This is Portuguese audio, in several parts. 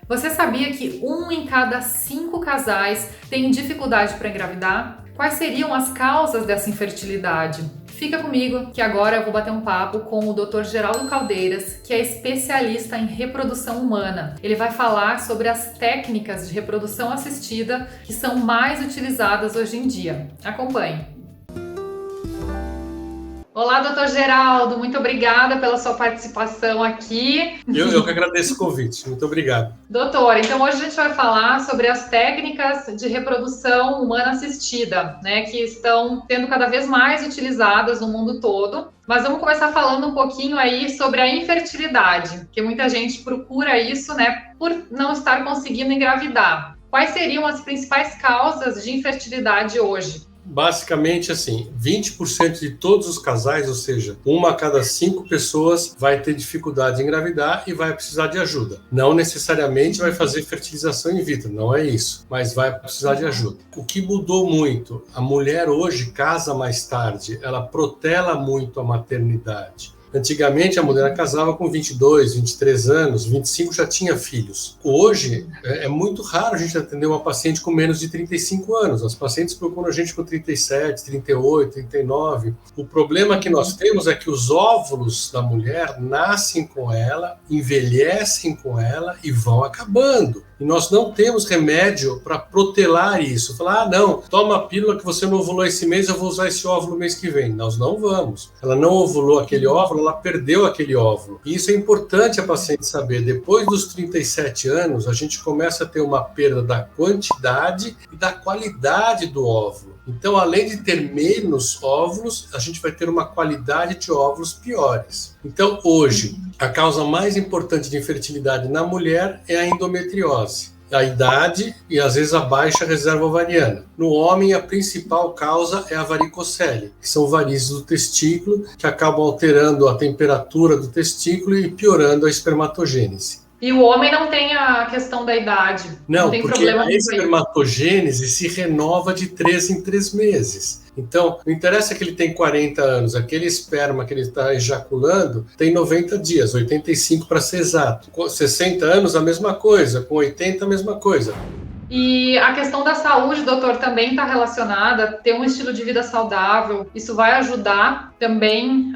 Você sabia que 1 em cada 5 casais tem dificuldade para engravidar? Quais seriam as causas dessa infertilidade? Fica comigo que agora eu vou bater um papo com o Dr. Geraldo Caldeiras, que é especialista em reprodução humana. Ele vai falar sobre as técnicas de reprodução assistida que são mais utilizadas hoje em dia. Acompanhe! Olá, doutor Geraldo, muito obrigada pela sua participação aqui. Eu que agradeço o convite, muito obrigado. Doutor, então hoje a gente vai falar sobre as técnicas de reprodução humana assistida, né, que estão sendo cada vez mais utilizadas no mundo todo. Mas vamos começar falando um pouquinho aí sobre a infertilidade, porque muita gente procura isso, né, por não estar conseguindo engravidar. Quais seriam as principais causas de infertilidade hoje? Basicamente, assim, 20% de todos os casais, ou seja, 1 a cada 5 pessoas vai ter dificuldade em engravidar e vai precisar de ajuda. Não necessariamente vai fazer fertilização in vitro, não é isso, mas vai precisar de ajuda. O que mudou muito, a mulher hoje casa mais tarde, ela protela muito a maternidade. Antigamente, a mulher casava com 22, 23 anos, 25 já tinha filhos. Hoje, é muito raro a gente atender uma paciente com menos de 35 anos. As pacientes procuram a gente com 37, 38, 39. O problema que nós temos é que os óvulos da mulher nascem com ela, envelhecem com ela e vão acabando. E nós não temos remédio para protelar isso. Falar, não, toma a pílula que você não ovulou esse mês, eu vou usar esse óvulo mês que vem. Nós não vamos. Ela não ovulou aquele óvulo, ela perdeu aquele óvulo. E isso é importante a paciente saber. Depois dos 37 anos, a gente começa a ter uma perda da quantidade e da qualidade do óvulo. Então, além de ter menos óvulos, a gente vai ter uma qualidade de óvulos piores. Então, hoje, a causa mais importante de infertilidade na mulher é a endometriose. A idade e, às vezes, a baixa reserva ovariana. No homem, a principal causa é a varicocele, que são varizes do testículo, que acabam alterando a temperatura do testículo e piorando a espermatogênese. E o homem não tem a questão da idade. Não, tem porque problema a espermatogênese se renova de 3 em 3 meses. Então, não interessa que ele tem 40 anos, aquele esperma que ele está ejaculando tem 90 dias, 85 para ser exato. Com 60 anos, a mesma coisa, com 80, a mesma coisa. E a questão da saúde, doutor, também está relacionada, ter um estilo de vida saudável, isso vai ajudar também,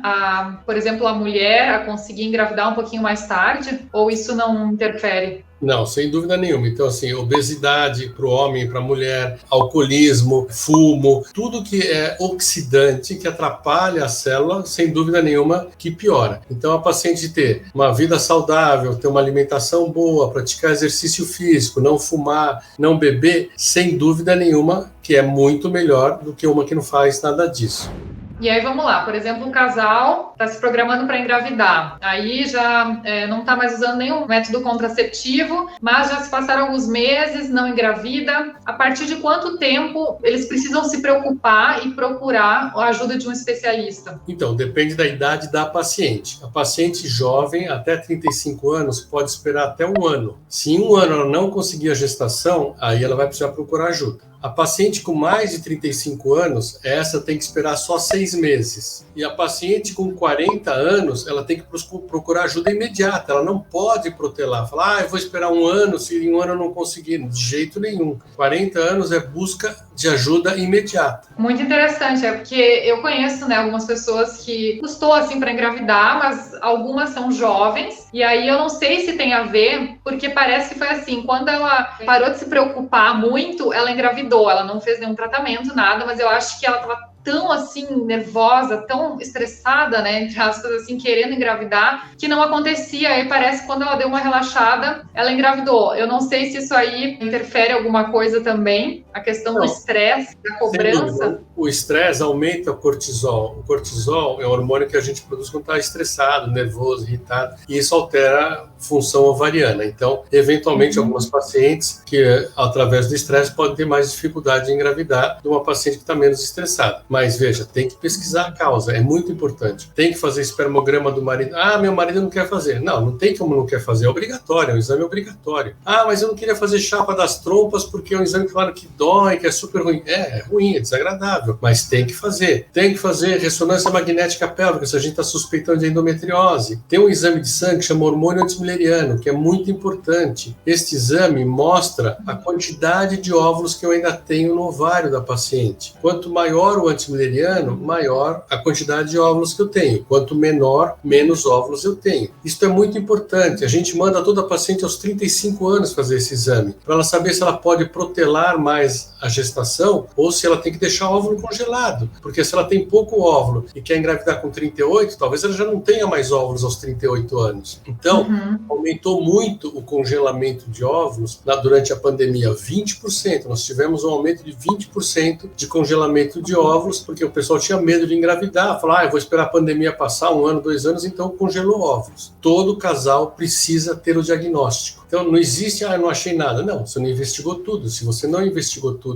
por exemplo, a mulher a conseguir engravidar um pouquinho mais tarde, ou isso não interfere? Não, sem dúvida nenhuma. Então, assim, obesidade para o homem e para a mulher, alcoolismo, fumo, tudo que é oxidante, que atrapalha a célula, sem dúvida nenhuma, que piora. Então, a paciente ter uma vida saudável, ter uma alimentação boa, praticar exercício físico, não fumar, não beber, sem dúvida nenhuma, que é muito melhor do que uma que não faz nada disso. E aí vamos lá, por exemplo, um casal está se programando para engravidar, aí já não está mais usando nenhum método contraceptivo, mas já se passaram alguns meses, não engravida. A partir de quanto tempo eles precisam se preocupar e procurar a ajuda de um especialista? Então, depende da idade da paciente. A paciente jovem, até 35 anos, pode esperar até 1 ano. Se em 1 ano ela não conseguir a gestação, aí ela vai precisar procurar ajuda. A paciente com mais de 35 anos, essa tem que esperar só 6 meses. E a paciente com 40 anos, ela tem que procurar ajuda imediata. Ela não pode protelar, falar, eu vou esperar 1 ano, se em 1 ano eu não conseguir. De jeito nenhum. 40 anos é busca de ajuda imediata. Muito interessante, porque eu conheço, né, algumas pessoas que custou assim para engravidar, mas algumas são jovens, e aí eu não sei se tem a ver, porque parece que foi assim, quando ela parou de se preocupar muito, ela engravidou, ela não fez nenhum tratamento, nada, mas eu acho que ela estava tão assim nervosa, tão estressada, né, entre aspas, assim, querendo engravidar, que não acontecia. Aí parece que quando ela deu uma relaxada, ela engravidou. Eu não sei se isso aí interfere alguma coisa também, a questão do estresse, da cobrança. O estresse aumenta o cortisol. O cortisol é o hormônio que a gente produz quando está estressado, nervoso, irritado, e isso altera a função ovariana. Então, eventualmente, algumas pacientes que, através do estresse, podem ter mais dificuldade em engravidar de uma paciente que está menos estressada. Mas veja, tem que pesquisar a causa, é muito importante. Tem que fazer espermograma do marido. Ah, meu marido não quer fazer. Não tem como não quer fazer, é obrigatório, é um exame obrigatório. Ah, mas eu não queria fazer chapa das trompas porque é um exame, claro, que dói, que é super ruim. É ruim, é desagradável, mas tem que fazer. Tem que fazer ressonância magnética pélvica, se a gente está suspeitando de endometriose. Tem um exame de sangue que chama hormônio antimileriano, que é muito importante. Este exame mostra a quantidade de óvulos que eu ainda tenho no ovário da paciente. Quanto maior o antimileriano, maior a quantidade de óvulos que eu tenho. Quanto menor, menos óvulos eu tenho. Isso é muito importante. A gente manda toda a paciente aos 35 anos fazer esse exame, para ela saber se ela pode protelar mais a gestação ou se ela tem que deixar o óvulo congelado. Porque se ela tem pouco óvulo e quer engravidar com 38, talvez ela já não tenha mais óvulos aos 38 anos. Então, aumentou muito o congelamento de óvulos durante a pandemia, 20%. Nós tivemos um aumento de 20% de congelamento de óvulos, porque o pessoal tinha medo de engravidar. Falar, eu vou esperar a pandemia passar 1 ano, 2 anos, então congelou óvulos. Todo casal precisa ter o diagnóstico. Então, não existe, eu não achei nada. Não, você não investigou tudo. Se você não investigou tudo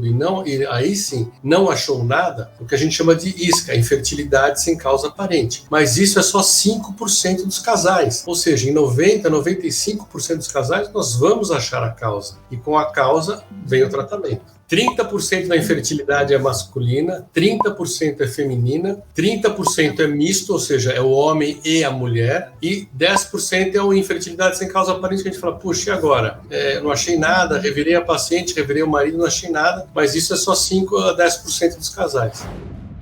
e aí sim não achou nada, o que a gente chama de isca, infertilidade sem causa aparente. Mas isso é só 5% dos casais. Ou seja, em 90%, 95% dos casais, nós vamos achar a causa. E com a causa vem o tratamento. 30% da infertilidade é masculina, 30% é feminina, 30% é misto, ou seja, é o homem e a mulher, e 10% é a infertilidade sem causa aparente, que a gente fala, puxa, e agora? Não achei nada, revirei a paciente, revirei o marido, não achei nada, mas isso é só 5 a 10% dos casais.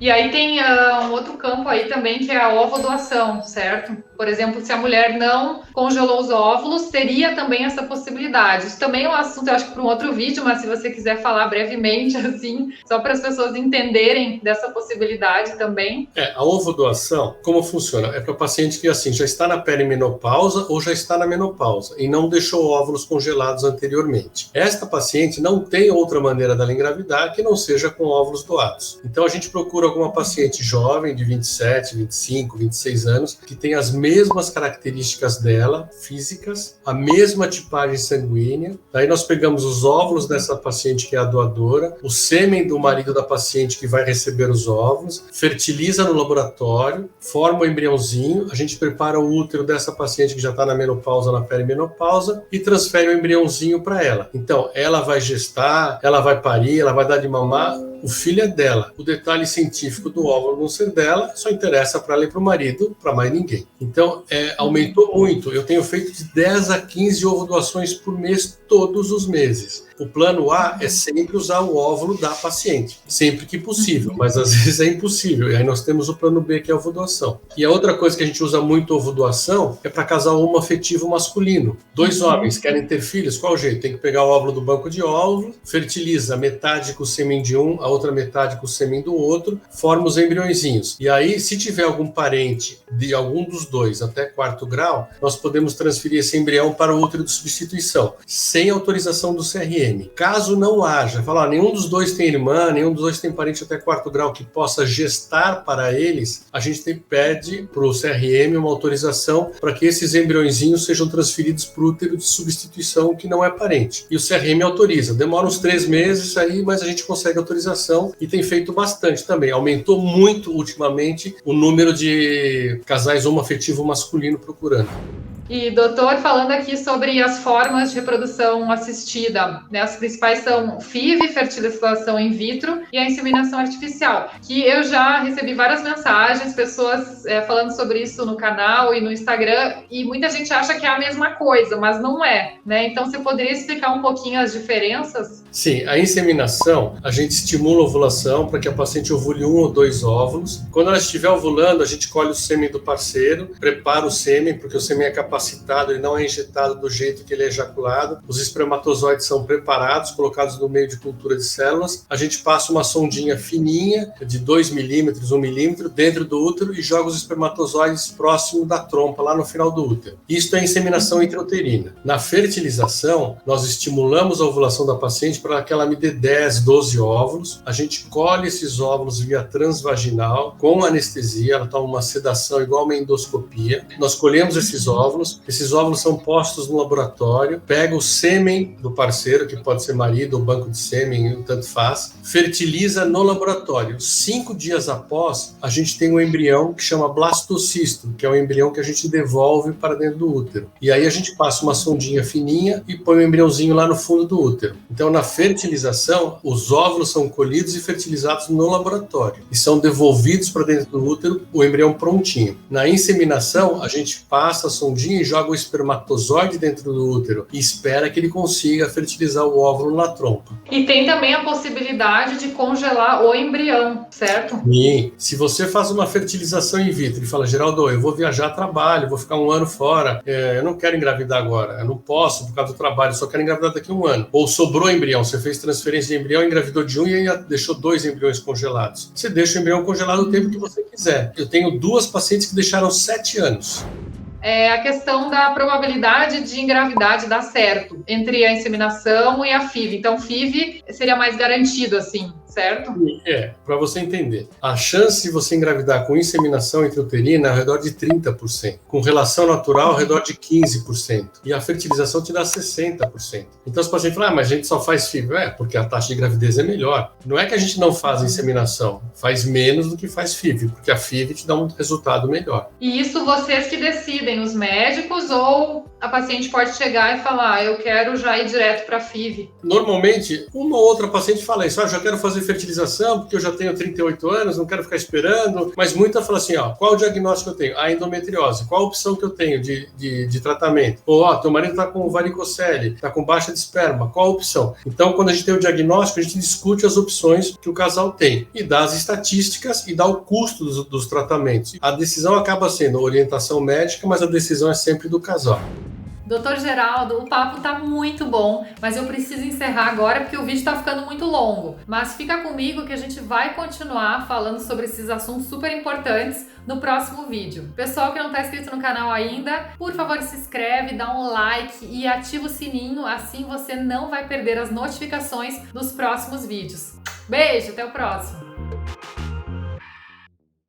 E aí tem um outro campo aí também, que é a ovodoação, certo? Por exemplo, se a mulher não congelou os óvulos, teria também essa possibilidade. Isso também é um assunto, eu acho que para um outro vídeo, mas se você quiser falar brevemente, assim, só para as pessoas entenderem dessa possibilidade também. A ovodoação, como funciona? É para o paciente que, assim, já está na perimenopausa ou já está na menopausa e não deixou óvulos congelados anteriormente. Esta paciente não tem outra maneira dela engravidar que não seja com óvulos doados. Então, a gente procura alguma paciente jovem, de 27, 25, 26 anos, que tem as mesmas características dela, físicas, a mesma tipagem sanguínea. Daí nós pegamos os óvulos dessa paciente que é a doadora, o sêmen do marido da paciente que vai receber os óvulos, fertiliza no laboratório, forma o embriãozinho, a gente prepara o útero dessa paciente que já está na menopausa, na perimenopausa, e transfere o embriãozinho para ela. Então, ela vai gestar, ela vai parir, ela vai dar de mamar, o filho é dela. O detalhe científico do óvulo não ser dela só interessa para ela e para o marido, para mais ninguém. Então, aumentou muito. Eu tenho feito de 10 a 15 ovodoações por mês, todos os meses. O plano A é sempre usar o óvulo da paciente, sempre que possível, mas às vezes é impossível. E aí nós temos o plano B, que é a ovodoação. E a outra coisa que a gente usa muito ovodoação é para casal homoafetivo masculino. 2 homens querem ter filhos, qual o jeito? Tem que pegar o óvulo do banco de óvulo, fertiliza metade com o sêmen de um, a outra metade com o sêmen do outro, forma os embriõezinhos. E aí, se tiver algum parente de algum dos dois até 4º grau, nós podemos transferir esse embrião para o útero de substituição, sem autorização do CRM. Caso não haja, falar, nenhum dos dois tem irmã, nenhum dos dois tem parente até 4º grau que possa gestar para eles, a gente pede para o CRM uma autorização para que esses embriõezinhos sejam transferidos para o útero de substituição que não é parente. E o CRM autoriza. Demora uns 3 meses aí, mas a gente consegue autorização e tem feito bastante também. Aumentou muito ultimamente o número de casais homoafetivo masculino procurando. E, doutor, falando aqui sobre as formas de reprodução assistida, né? As principais são FIV, fertilização in vitro, e a inseminação artificial, que eu já recebi várias mensagens, pessoas falando sobre isso no canal e no Instagram, e muita gente acha que é a mesma coisa, mas não é, né? Então, você poderia explicar um pouquinho as diferenças? Sim, a inseminação, a gente estimula a ovulação para que a paciente ovule 1 ou 2 óvulos. Quando ela estiver ovulando, a gente colhe o sêmen do parceiro, prepara o sêmen, porque o sêmen é capacitado, ele não é injetado do jeito que ele é ejaculado. Os espermatozoides são preparados, colocados no meio de cultura de células. A gente passa uma sondinha fininha, de 2 milímetros, 1 milímetro, dentro do útero e joga os espermatozoides próximo da trompa, lá no final do útero. Isto é inseminação intrauterina. Na fertilização, nós estimulamos a ovulação da paciente para que ela me dê 10, 12 óvulos. A gente colhe esses óvulos via transvaginal, com anestesia, ela toma uma sedação igual uma endoscopia. Nós colhemos esses óvulos, óvulos. Esses óvulos são postos no laboratório, pega o sêmen do parceiro, que pode ser marido ou banco de sêmen, tanto faz, fertiliza no laboratório. 5 dias após, a gente tem um embrião que chama blastocisto, que é o embrião que a gente devolve para dentro do útero. E aí a gente passa uma sondinha fininha e põe o embriãozinho lá no fundo do útero. Então, na fertilização, os óvulos são colhidos e fertilizados no laboratório e são devolvidos para dentro do útero, o embrião prontinho. Na inseminação, a gente passa a sondinha e joga o espermatozoide dentro do útero e espera que ele consiga fertilizar o óvulo na trompa. E tem também a possibilidade de congelar o embrião, certo? Sim. Se você faz uma fertilização in vitro e fala, Geraldo, eu vou viajar a trabalho, vou ficar 1 ano fora, eu não quero engravidar agora, eu não posso por causa do trabalho, só quero engravidar daqui a 1 ano. Ou sobrou embrião, você fez transferência de embrião, engravidou de um e ainda deixou 2 embriões congelados. Você deixa o embrião congelado o tempo que você quiser. Eu tenho 2 pacientes que deixaram 7 anos. É a questão da probabilidade de engravidar, de dar certo, entre a inseminação e a FIV. Então, FIV seria mais garantido, assim, certo? Para você entender. A chance de você engravidar com inseminação intrauterina é ao redor de 30%. Com relação natural, ao redor de 15%. E a fertilização te dá 60%. Então, os pacientes falam, mas a gente só faz FIV. Porque a taxa de gravidez é melhor. Não é que a gente não faz inseminação. Faz menos do que faz FIV, porque a FIV te dá um resultado melhor. E isso vocês que decidem, os médicos, ou a paciente pode chegar e falar, eu quero já ir direto para a FIV? Normalmente, uma ou outra paciente fala isso, já quero fazer fertilização porque eu já tenho 38 anos, não quero ficar esperando, mas muita fala assim, qual o diagnóstico que eu tenho? A endometriose. Qual a opção que eu tenho de tratamento? Ou, teu marido está com varicocele, está com baixa de esperma, qual a opção? Então, quando a gente tem o diagnóstico, a gente discute as opções que o casal tem e dá as estatísticas e dá o custo dos tratamentos. A decisão acaba sendo orientação médica, mas a decisão é sempre do casal. Doutor Geraldo, o papo tá muito bom, mas eu preciso encerrar agora porque o vídeo tá ficando muito longo. Mas fica comigo que a gente vai continuar falando sobre esses assuntos super importantes no próximo vídeo. Pessoal que não tá inscrito no canal ainda, por favor se inscreve, dá um like e ativa o sininho, assim você não vai perder as notificações dos próximos vídeos. Beijo, até o próximo!